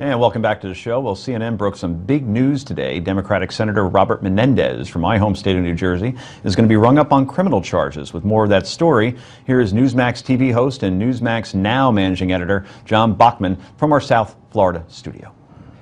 And welcome back to the show. Well, CNN broke some big news today. Democratic Senator Robert Menendez from my home state of New Jersey is going to be rung up on criminal charges. With more of that story, here is Newsmax TV host and Newsmax Now managing editor John Bachman from our South Florida studio.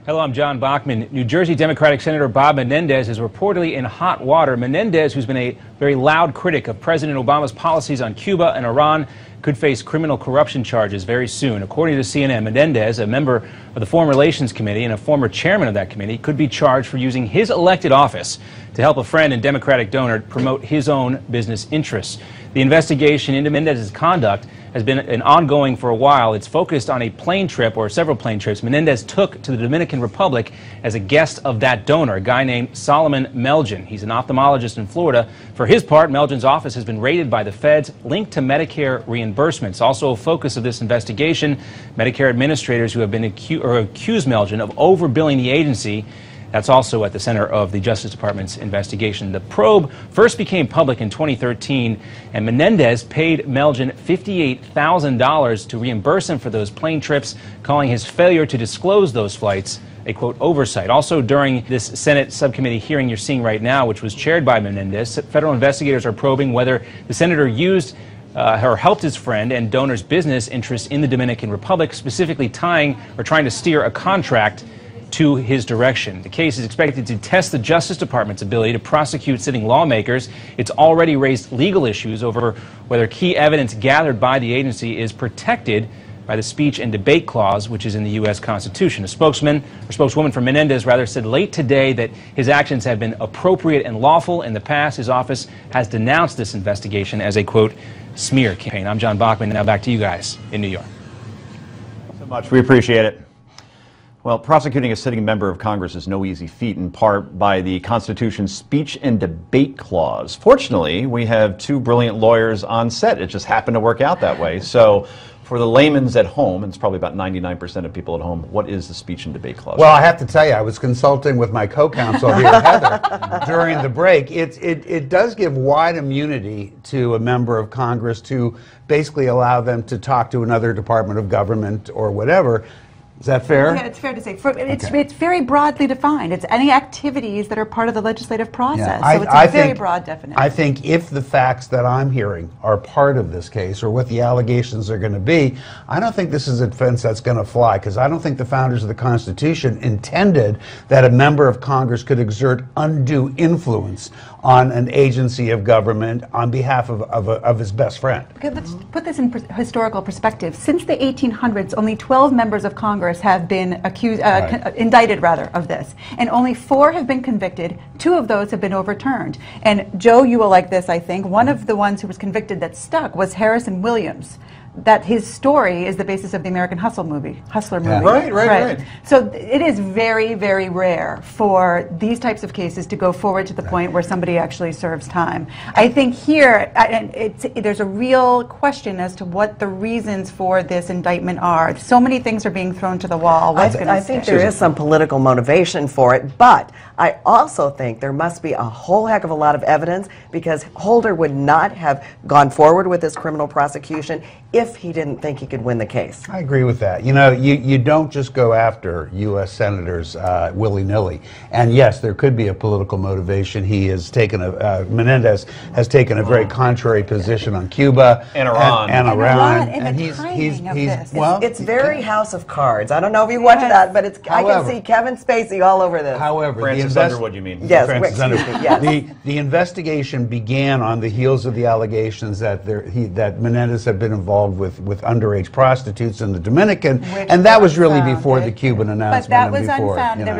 Hello, I'm John Bachman. New Jersey Democratic Senator Bob Menendez is reportedly in hot water. Menendez, who's been a very loud critic of President Obama's policies on Cuba and Iran, could face criminal corruption charges very soon. According to CNN, Menendez, a member of the Foreign Relations Committee and a former chairman of that committee, could be charged for using his elected office to help a friend and Democratic donor promote his own business interests. The investigation into Menendez's conduct has been ongoing for a while. It's focused on a plane trip, or several plane trips, Menendez took to the Dominican Republic as a guest of that donor, a guy named Solomon Melgen. He's an ophthalmologist in Florida. For his part, Melgen's office has been raided by the feds, linked to Medicare reimbursements. Also a focus of this investigation, Medicare administrators who have been accused Melgen of overbilling the agency. That's also at the center of the Justice Department's investigation. The probe first became public in 2013, and Menendez paid Melgen $58,000 to reimburse him for those plane trips, calling his failure to disclose those flights a, quote, oversight. Also, during this Senate subcommittee hearing you're seeing right now, which was chaired by Menendez, federal investigators are probing whether the senator used or helped his friend and donor's business interests in the Dominican Republic, specifically tying or trying to steer a contract to his direction. The case is expected to test the Justice Department's ability to prosecute sitting lawmakers. It's already raised legal issues over whether key evidence gathered by the agency is protected by the speech and debate clause, which is in the U.S. Constitution. A spokesman, or spokeswoman for Menendez, rather, said late today that his actions have been appropriate and lawful. In the past, his office has denounced this investigation as a, quote, smear campaign. I'm John Bachman. Now back to you guys in New York. Thanks so much. We appreciate it. Well, prosecuting a sitting member of Congress is no easy feat, in part by the Constitution's speech and debate clause. Fortunately, we have two brilliant lawyers on set. It just happened to work out that way. So for the layman's at home, and it's probably about 99% of people at home, what is the speech and debate clause? Well, I have to tell you, I was consulting with my co-counsel here, Heather, during the break. It does give wide immunity to a member of Congress to basically allow them to talk to another department of government or whatever. Is that fair? Yeah, it's fair to say. It's very broadly defined. It's any activities that are part of the legislative process. Yeah, so it's a very broad definition. I think if the facts that I'm hearing are part of this case, or what the allegations are going to be, I don't think this is a defense that's going to fly, because I don't think the founders of the Constitution intended that a member of Congress could exert undue influence on an agency of government on behalf of his best friend. Okay, let's put this in historical perspective. Since the 1800s, only 12 members of Congress have been indicted of this, and only 4 have been convicted. 2 of those have been overturned. And Joe, you will like this, I think. One of the ones who was convicted that stuck was Harrison Williams. That his story is the basis of the American Hustler movie. Yeah. Right. So it is very, very rare for these types of cases to go forward to the point where somebody actually serves time. I think here, there's a real question as to what the reasons for this indictment are. So many things are being thrown to the wall. I think there is some political motivation for it, but I also think there must be a whole heck of a lot of evidence, because Holder would not have gone forward with this criminal prosecution if he didn't think he could win the case. I agree with that. You know, you don't just go after U.S. senators willy-nilly. And yes, there could be a political motivation. He has taken Menendez has taken a very contrary position on Cuba and Iran. And he's well, it's very House of Cards. I don't know if you watch that, but I can see Kevin Spacey all over this. However, Francis Underwood, you mean? Yes, yes. The investigation began on the heels of the allegations that Menendez had been involved with underage prostitutes in the Dominican, and that was really before the Cuban announcement. But that was unfounded. You know.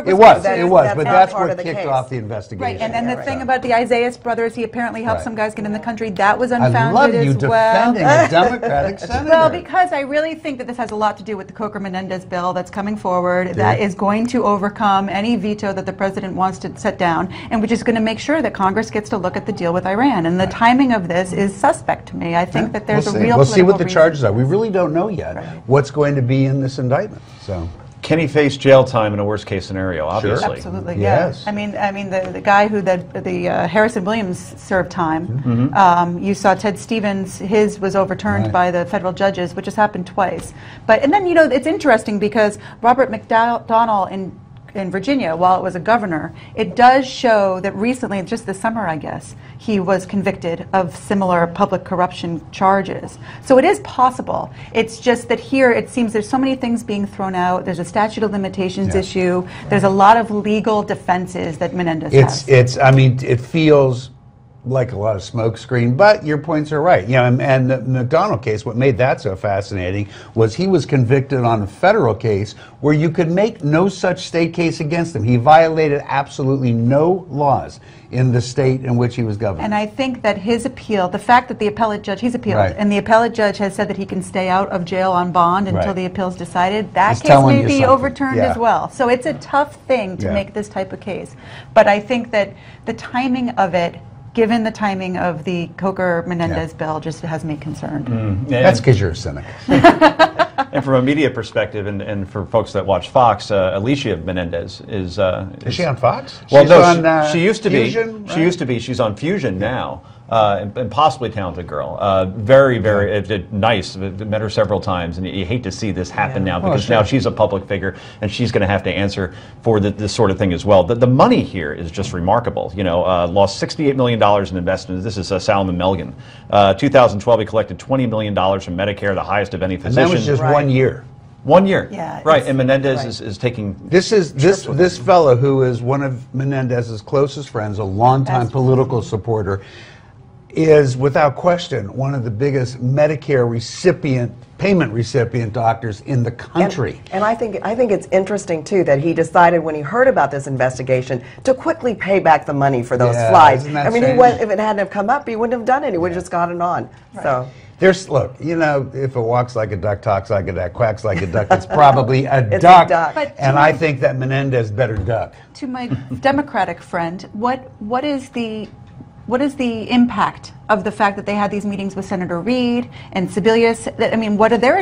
It was, but that's what kicked off the investigation. Right, and then the thing about the Isaias brothers, he apparently helped some guys get in the country. That was unfounded as well. I love you defending a Democratic senator. Well, because I really think that this has a lot to do with the Coker-Menendez bill that's coming forward that is going to overcome any veto that the president wants to set down, and which is going to make sure that Congress gets to look at the deal with Iran. And the timing of this is suspect to me. I think that there's a real We'll see what the reason. charges are. We really don't know yet what's going to be in this indictment. So. Can he face jail time in a worst case scenario? Obviously. Absolutely, yes. I mean, the guy who the Harrison Williams served time. You saw Ted Stevens; his was overturned by the federal judges, which has happened twice. And then it's interesting because Robert McDonnell in Virginia, while it was a governor, it does show that recently, just this summer, I guess, he was convicted of similar public corruption charges. So it is possible. It's just that here it seems there's so many things being thrown out. There's a statute of limitations issue. There's a lot of legal defenses that Menendez has. I mean, it feels like a lot of smokescreen, but your points are right. And the McDonnell case, what made that so fascinating was he was convicted on a federal case where you could make no such state case against him. He violated absolutely no laws in the state in which he was governor. And I think that his appeal, the fact that the appellate judge, he's appealed, and the appellate judge has said that he can stay out of jail on bond until the appeal's decided, that case may be overturned as well. So it's a tough thing to make this type of case. But I think that the timing of it, given the timing of the Coker-Menendez bill, just has me concerned. That's because you're a cynic. And from a media perspective, and for folks that watch Fox, Alicia Menendez is she on Fox? Well, she's no, on, she used to Fusion, be. right? She used to be. She's on Fusion now. And possibly talented girl. Very, very nice. Met her several times, and you hate to see this happen now because now she's a public figure and she's going to have to answer for this sort of thing as well. The money here is just remarkable. Lost $68 million in investments. This is Salman Melgen. 2012, he collected $20 million from Medicare, the highest of any physician. And that was just 1 year. 1 year. Yeah, right, and Menendez is taking... This fellow who is one of Menendez's closest friends, a longtime political supporter, is without question one of the biggest Medicare payment recipient doctors in the country. And I think it's interesting too that he decided when he heard about this investigation to quickly pay back the money for those flights. I mean, if it hadn't have come up, he wouldn't have done it. He would have just gotten on. Right. So. Look, if it walks like a duck, talks like a duck, quacks like a duck, it's probably a duck. And I think that Menendez better duck. To my Democratic friend, what is the impact of the fact that they had these meetings with Senator Reid and Sebelius? I mean, what's their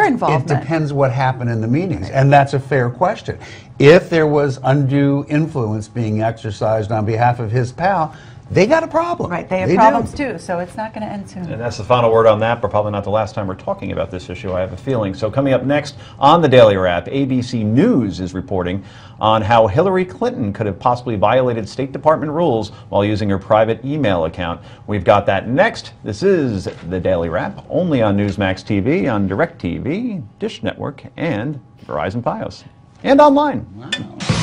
involvement? It depends what happened in the meetings, and that's a fair question. If there was undue influence being exercised on behalf of his pal, they got a problem. Right, they have problems too, so it's not going to end soon. And that's the final word on that, but probably not the last time we're talking about this issue, I have a feeling. So coming up next on the Daily Wrap, ABC News is reporting on how Hillary Clinton could have possibly violated State Department rules while using her private email account. We've got that next. This is the Daily Wrap, only on Newsmax TV, on DirecTV, Dish Network, and Verizon Fios. And online. Wow.